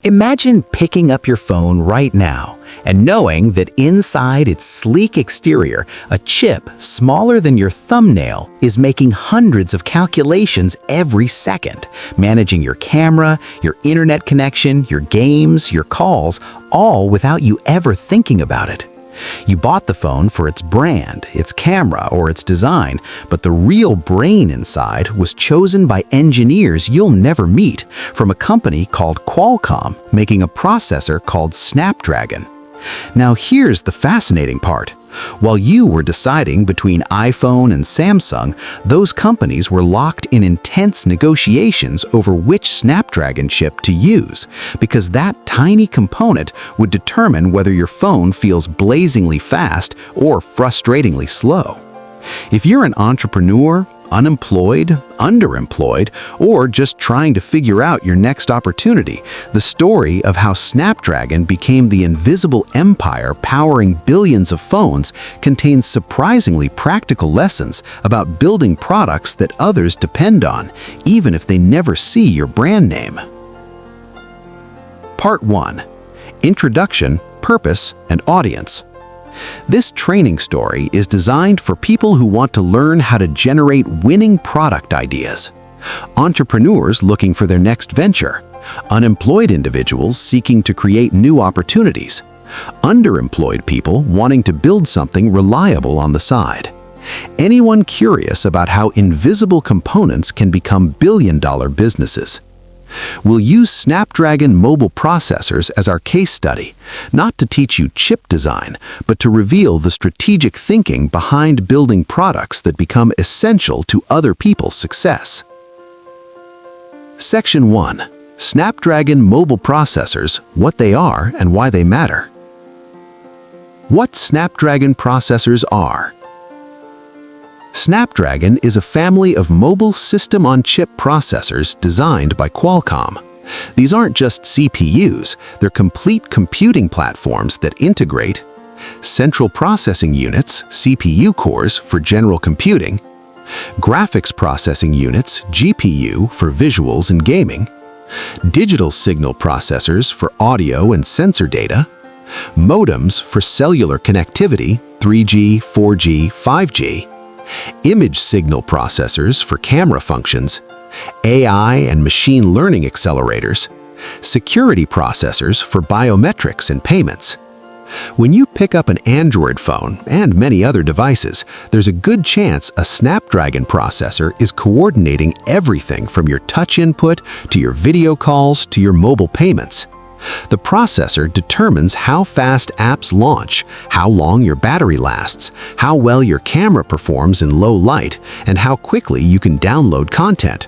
Imagine picking up your phone right now and knowing that inside its sleek exterior, a chip smaller than your thumbnail is making hundreds of calculations every second, managing your camera, your internet connection, your games, your calls, all without you ever thinking about it. You bought the phone for its brand, its camera, or its design, but the real brain inside was chosen by engineers you'll never meet from a company called Qualcomm, making a processor called Snapdragon. Now here's the fascinating part. While you were deciding between iPhone and Samsung, those companies were locked in intense negotiations over which Snapdragon chip to use, because that tiny component would determine whether your phone feels blazingly fast or frustratingly slow. If you're an entrepreneur, unemployed, underemployed, or just trying to figure out your next opportunity, the story of how Snapdragon became the invisible empire powering billions of phones contains surprisingly practical lessons about building products that others depend on, even if they never see your brand name. Part 1. Introduction, Purpose, and Audience. This training story is designed for people who want to learn how to generate winning product ideas. Entrepreneurs looking for their next venture. Unemployed individuals seeking to create new opportunities. Underemployed people wanting to build something reliable on the side. Anyone curious about how invisible components can become billion-dollar businesses. We'll use Snapdragon mobile processors as our case study, not to teach you chip design, but to reveal the strategic thinking behind building products that become essential to other people's success. Section 1. Snapdragon mobile processors, what they are and why they matter. What Snapdragon processors are. Snapdragon is a family of mobile system-on-chip processors designed by Qualcomm. These aren't just CPUs, they're complete computing platforms that integrate central processing units, CPU cores for general computing, graphics processing units, GPU for visuals and gaming, digital signal processors for audio and sensor data, modems for cellular connectivity, 3G, 4G, 5G, image signal processors for camera functions, AI and machine learning accelerators, security processors for biometrics and payments. When you pick up an Android phone and many other devices, there's a good chance a Snapdragon processor is coordinating everything from your touch input to your video calls to your mobile payments. The processor determines how fast apps launch, how long your battery lasts, how well your camera performs in low light, and how quickly you can download content.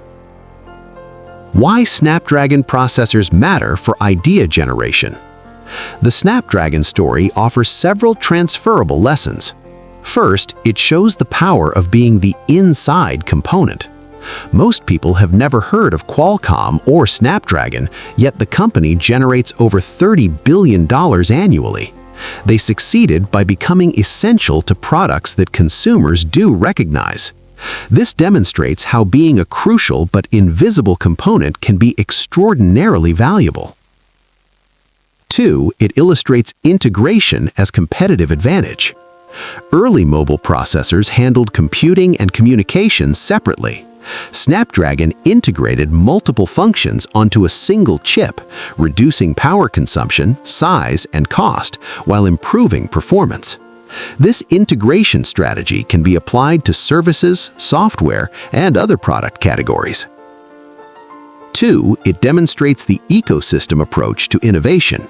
Why Snapdragon processors matter for idea generation. The Snapdragon story offers several transferable lessons. First, it shows the power of being the inside component. Most people have never heard of Qualcomm or Snapdragon, yet the company generates over $30 billion annually. They succeeded by becoming essential to products that consumers do recognize. This demonstrates how being a crucial but invisible component can be extraordinarily valuable. 2. It illustrates integration as competitive advantage. Early mobile processors handled computing and communications separately. Snapdragon integrated multiple functions onto a single chip, reducing power consumption, size, and cost, while improving performance. This integration strategy can be applied to services, software, and other product categories. 2. It demonstrates the ecosystem approach to innovation.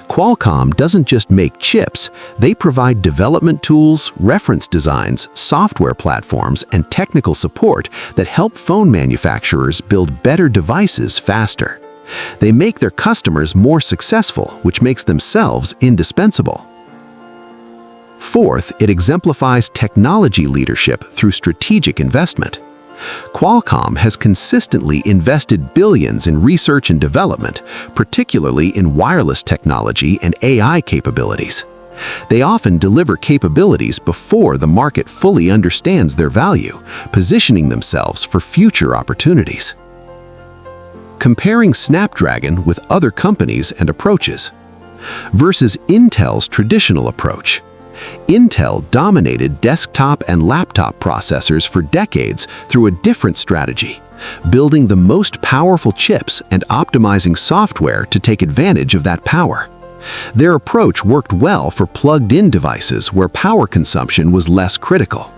Qualcomm doesn't just make chips, they provide development tools, reference designs, software platforms, and technical support that help phone manufacturers build better devices faster. They make their customers more successful, which makes themselves indispensable. Fourth, it exemplifies technology leadership through strategic investment. Qualcomm has consistently invested billions in research and development, particularly in wireless technology and AI capabilities. They often deliver capabilities before the market fully understands their value, positioning themselves for future opportunities. comparing Snapdragon with other companies and approaches. Versus Intel's traditional approach. Intel dominated desktop and laptop processors for decades through a different strategy, building the most powerful chips and optimizing software to take advantage of that power. Their approach worked well for plugged-in devices where power consumption was less critical.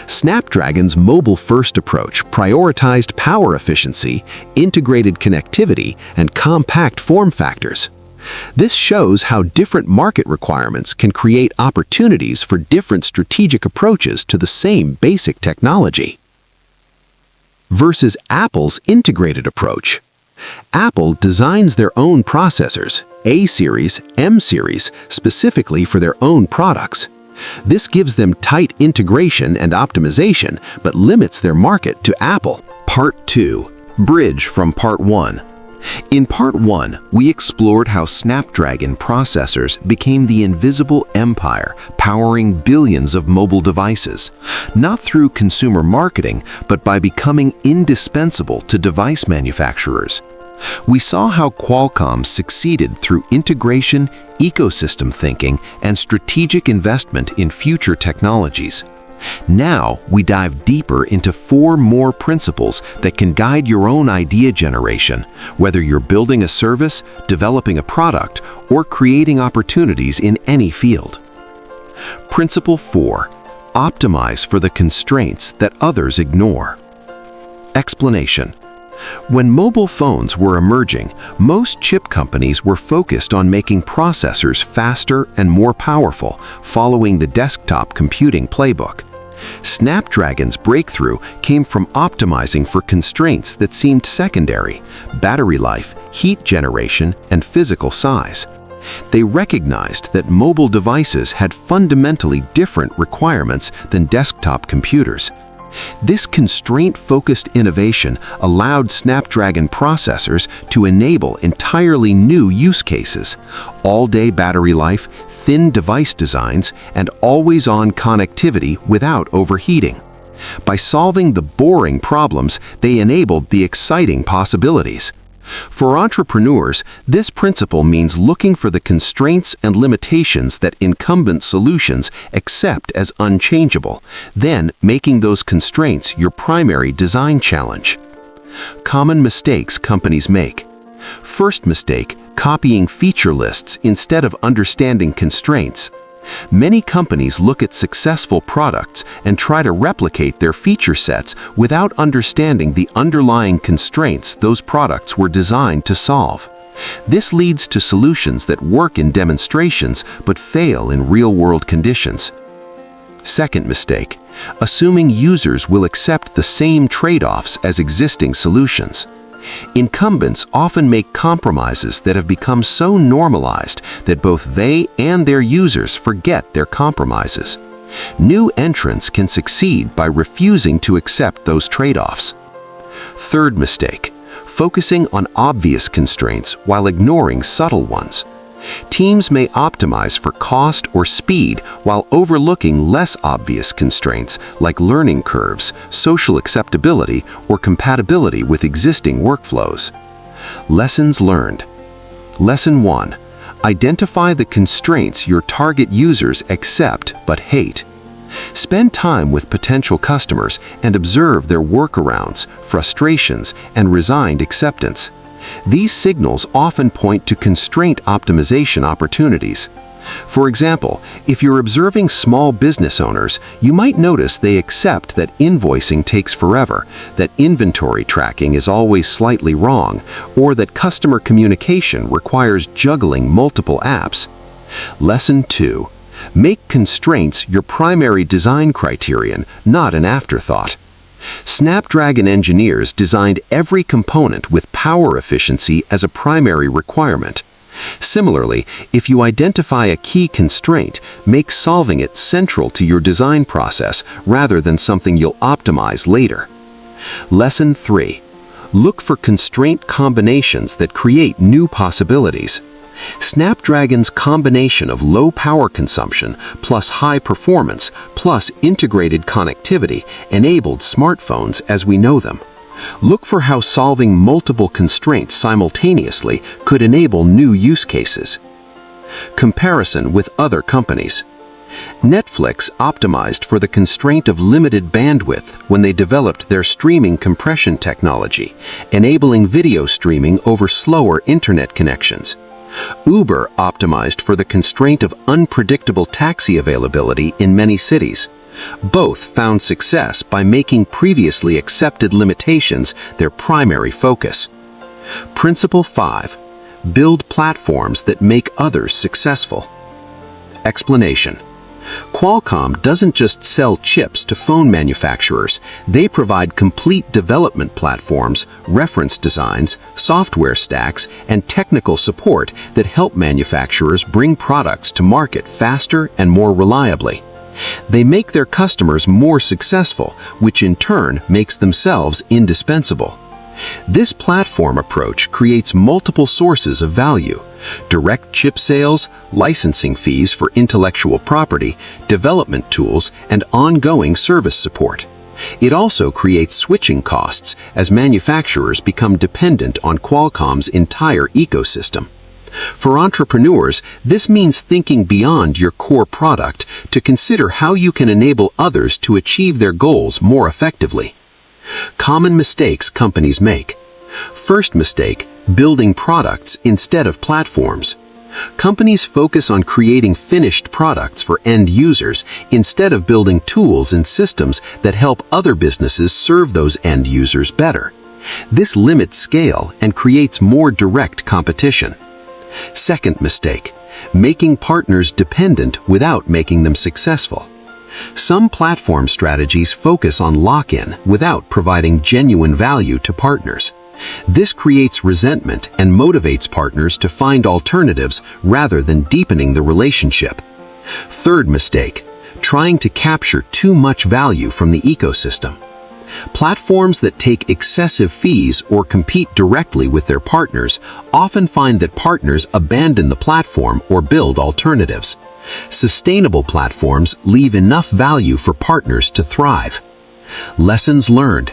Snapdragon's mobile-first approach prioritized power efficiency, integrated connectivity, and compact form factors. This shows how different market requirements can create opportunities for different strategic approaches to the same basic technology. Versus Apple's integrated approach. Apple designs their own processors, A-series, M-series, specifically for their own products. This gives them tight integration and optimization, but limits their market to Apple. Part 2. Bridge from Part 1. In Part 1, we explored how Snapdragon processors became the invisible empire powering billions of mobile devices, not through consumer marketing, but by becoming indispensable to device manufacturers. We saw how Qualcomm succeeded through integration, ecosystem thinking, and strategic investment in future technologies. Now, we dive deeper into 4 more principles that can guide your own idea generation, whether you're building a service, developing a product, or creating opportunities in any field. Principle 4. Optimize for the constraints that others ignore. Explanation. When mobile phones were emerging, most chip companies were focused on making processors faster and more powerful, following the desktop computing playbook. Snapdragon's breakthrough came from optimizing for constraints that seemed secondary: battery life, heat generation, and physical size. They recognized that mobile devices had fundamentally different requirements than desktop computers. This constraint-focused innovation allowed Snapdragon processors to enable entirely new use cases: all-day battery life, thin device designs, and always-on connectivity without overheating. By solving the boring problems, they enabled the exciting possibilities. For entrepreneurs, this principle means looking for the constraints and limitations that incumbent solutions accept as unchangeable, then making those constraints your primary design challenge. Common mistakes companies make. First mistake, copying feature lists instead of understanding constraints. Many companies look at successful products and try to replicate their feature sets without understanding the underlying constraints those products were designed to solve. This leads to solutions that work in demonstrations but fail in real-world conditions. Second mistake, assuming users will accept the same trade-offs as existing solutions. Incumbents often make compromises that have become so normalized that both they and their users forget their compromises. New entrants can succeed by refusing to accept those trade-offs. Third mistake, focusing on obvious constraints while ignoring subtle ones. Teams may optimize for cost or speed while overlooking less obvious constraints like learning curves, social acceptability, or compatibility with existing workflows. Lessons learned. Lesson 1. Identify the constraints your target users accept but hate. Spend time with potential customers and observe their workarounds, frustrations, and resigned acceptance. These signals often point to constraint optimization opportunities. For example, if you're observing small business owners, you might notice they accept that invoicing takes forever, that inventory tracking is always slightly wrong, or that customer communication requires juggling multiple apps. Lesson 2. Make constraints your primary design criterion, not an afterthought. Snapdragon engineers designed every component with power efficiency as a primary requirement. Similarly, if you identify a key constraint, make solving it central to your design process rather than something you'll optimize later. Lesson 3. Look for constraint combinations that create new possibilities. Snapdragon's combination of low power consumption plus high performance plus integrated connectivity enabled smartphones as we know them. Look for how solving multiple constraints simultaneously could enable new use cases. Comparison with other companies. Netflix optimized for the constraint of limited bandwidth when they developed their streaming compression technology, enabling video streaming over slower internet connections. Uber optimized for the constraint of unpredictable taxi availability in many cities. Both found success by making previously accepted limitations their primary focus. Principle 5. Build platforms that make others successful. Explanation. Qualcomm doesn't just sell chips to phone manufacturers, they provide complete development platforms, reference designs, software stacks, and technical support that help manufacturers bring products to market faster and more reliably. They make their customers more successful, which in turn makes themselves indispensable. This platform approach creates multiple sources of value: direct chip sales, licensing fees for intellectual property, development tools, and ongoing service support. It also creates switching costs as manufacturers become dependent on Qualcomm's entire ecosystem. For entrepreneurs, this means thinking beyond your core product to consider how you can enable others to achieve their goals more effectively. Common mistakes companies make. First mistake, building products instead of platforms. Companies focus on creating finished products for end users instead of building tools and systems that help other businesses serve those end users better. This limits scale and creates more direct competition. Second mistake, making partners dependent without making them successful. Some platform strategies focus on lock-in without providing genuine value to partners. This creates resentment and motivates partners to find alternatives rather than deepening the relationship. Third mistake, trying to capture too much value from the ecosystem. Platforms that take excessive fees or compete directly with their partners often find that partners abandon the platform or build alternatives. Sustainable platforms leave enough value for partners to thrive. Lessons learned.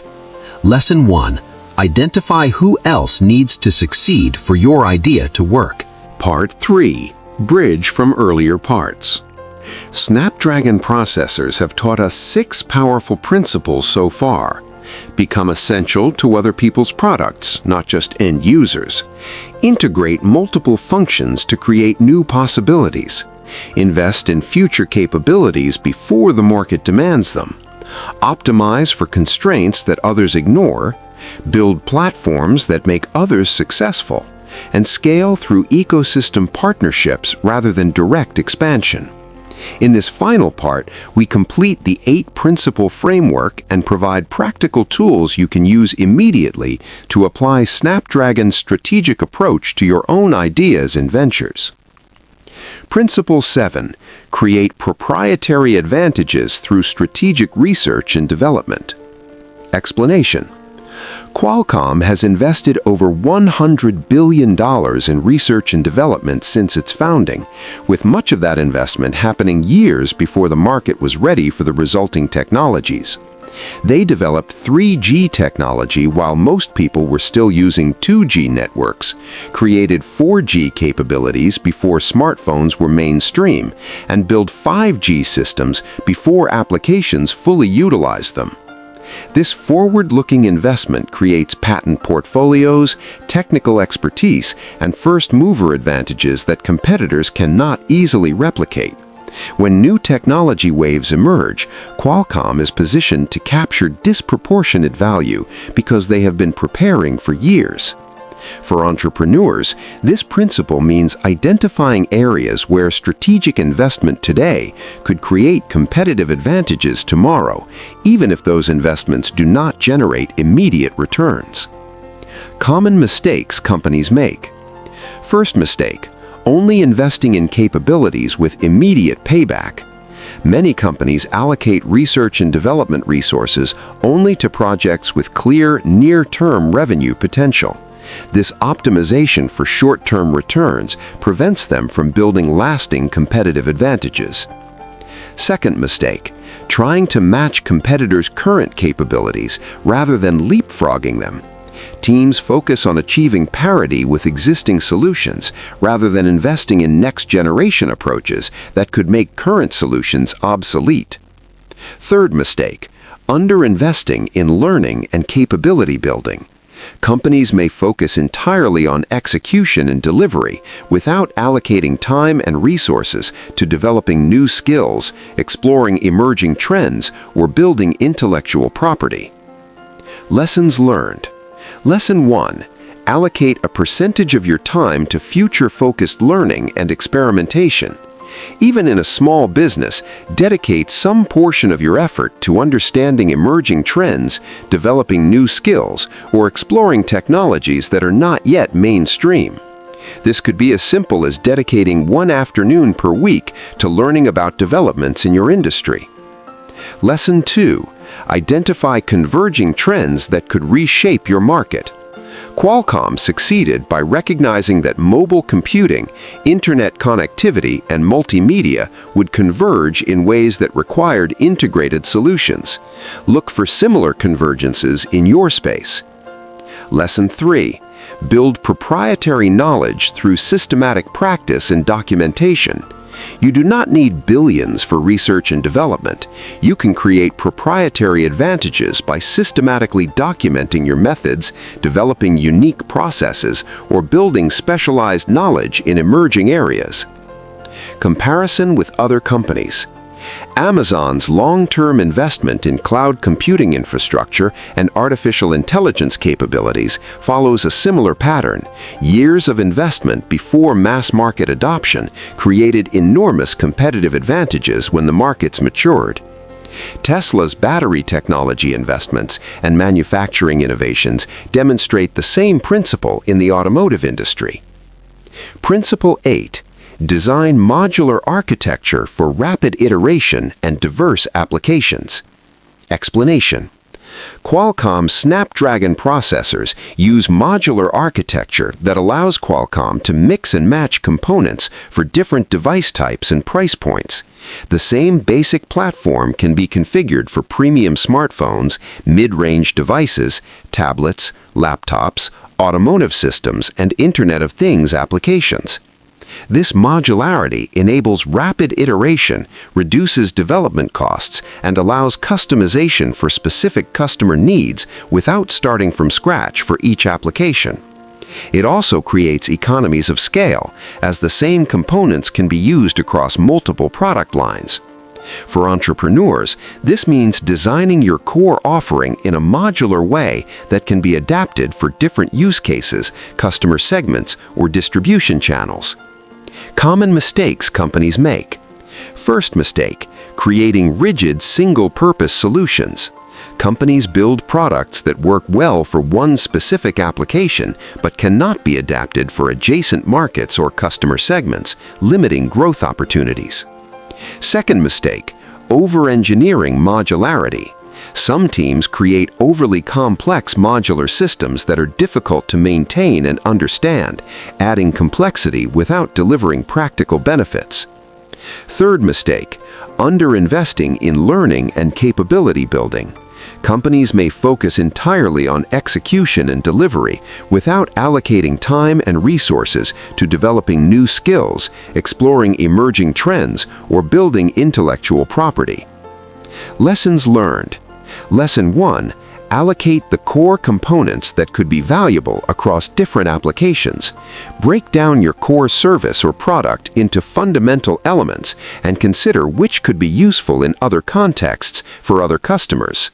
Lesson 1. Identify who else needs to succeed for your idea to work. Part 3. Bridge from earlier parts. Snapdragon processors have taught us 6 powerful principles so far. Become essential to other people's products, not just end users. Integrate multiple functions to create new possibilities. Invest in future capabilities before the market demands them. Optimize for constraints that others ignore. Build platforms that make others successful. And scale through ecosystem partnerships rather than direct expansion. In this final part, we complete the 8-principle framework and provide practical tools you can use immediately to apply Snapdragon's strategic approach to your own ideas and ventures. Principle 7. Create proprietary advantages through strategic research and development. Explanation. Qualcomm has invested over $100 billion in research and development since its founding, with much of that investment happening years before the market was ready for the resulting technologies. They developed 3G technology while most people were still using 2G networks, created 4G capabilities before smartphones were mainstream, and built 5G systems before applications fully utilized them. This forward-looking investment creates patent portfolios, technical expertise, and first-mover advantages that competitors cannot easily replicate. When new technology waves emerge, Qualcomm is positioned to capture disproportionate value because they have been preparing for years. For entrepreneurs, this principle means identifying areas where strategic investment today could create competitive advantages tomorrow, even if those investments do not generate immediate returns. Common mistakes companies make. First mistake, only investing in capabilities with immediate payback. Many companies allocate research and development resources only to projects with clear, near-term revenue potential. This optimization for short-term returns prevents them from building lasting competitive advantages. Second mistake, trying to match competitors' current capabilities rather than leapfrogging them. Teams focus on achieving parity with existing solutions rather than investing in next-generation approaches that could make current solutions obsolete. Third mistake, underinvesting in learning and capability building. Companies may focus entirely on execution and delivery without allocating time and resources to developing new skills, exploring emerging trends, or building intellectual property. Lessons learned. Lesson 1. Allocate a percentage of your time to future-focused learning and experimentation. Even in a small business, dedicate some portion of your effort to understanding emerging trends, developing new skills, or exploring technologies that are not yet mainstream. This could be as simple as dedicating one afternoon per week to learning about developments in your industry. Lesson 2. Identify converging trends that could reshape your market. Qualcomm succeeded by recognizing that mobile computing, internet connectivity, and multimedia would converge in ways that required integrated solutions. Look for similar convergences in your space. Lesson 3. Build proprietary knowledge through systematic practice and documentation. You do not need billions for research and development. You can create proprietary advantages by systematically documenting your methods, developing unique processes, or building specialized knowledge in emerging areas. Comparison with other companies. Amazon's long-term investment in cloud computing infrastructure and artificial intelligence capabilities follows a similar pattern. Years of investment before mass-market adoption created enormous competitive advantages when the markets matured. Tesla's battery technology investments and manufacturing innovations demonstrate the same principle in the automotive industry. Principle 8. Design modular architecture for rapid iteration and diverse applications. Explanation. Qualcomm's Snapdragon processors use modular architecture that allows Qualcomm to mix and match components for different device types and price points. The same basic platform can be configured for premium smartphones, mid-range devices, tablets, laptops, automotive systems, and Internet of Things applications. This modularity enables rapid iteration, reduces development costs, and allows customization for specific customer needs without starting from scratch for each application. It also creates economies of scale, as the same components can be used across multiple product lines. For entrepreneurs, this means designing your core offering in a modular way that can be adapted for different use cases, customer segments, or distribution channels. Common mistakes companies make. First mistake, creating rigid single-purpose solutions. Companies build products that work well for one specific application but cannot be adapted for adjacent markets or customer segments, limiting growth opportunities. Second mistake, over-engineering modularity. Some teams create overly complex modular systems that are difficult to maintain and understand, adding complexity without delivering practical benefits. Third mistake, underinvesting in learning and capability building. Companies may focus entirely on execution and delivery without allocating time and resources to developing new skills, exploring emerging trends, or building intellectual property. Lessons learned. Lesson 1. Allocate the core components that could be valuable across different applications. Break down your core service or product into fundamental elements and consider which could be useful in other contexts for other customers.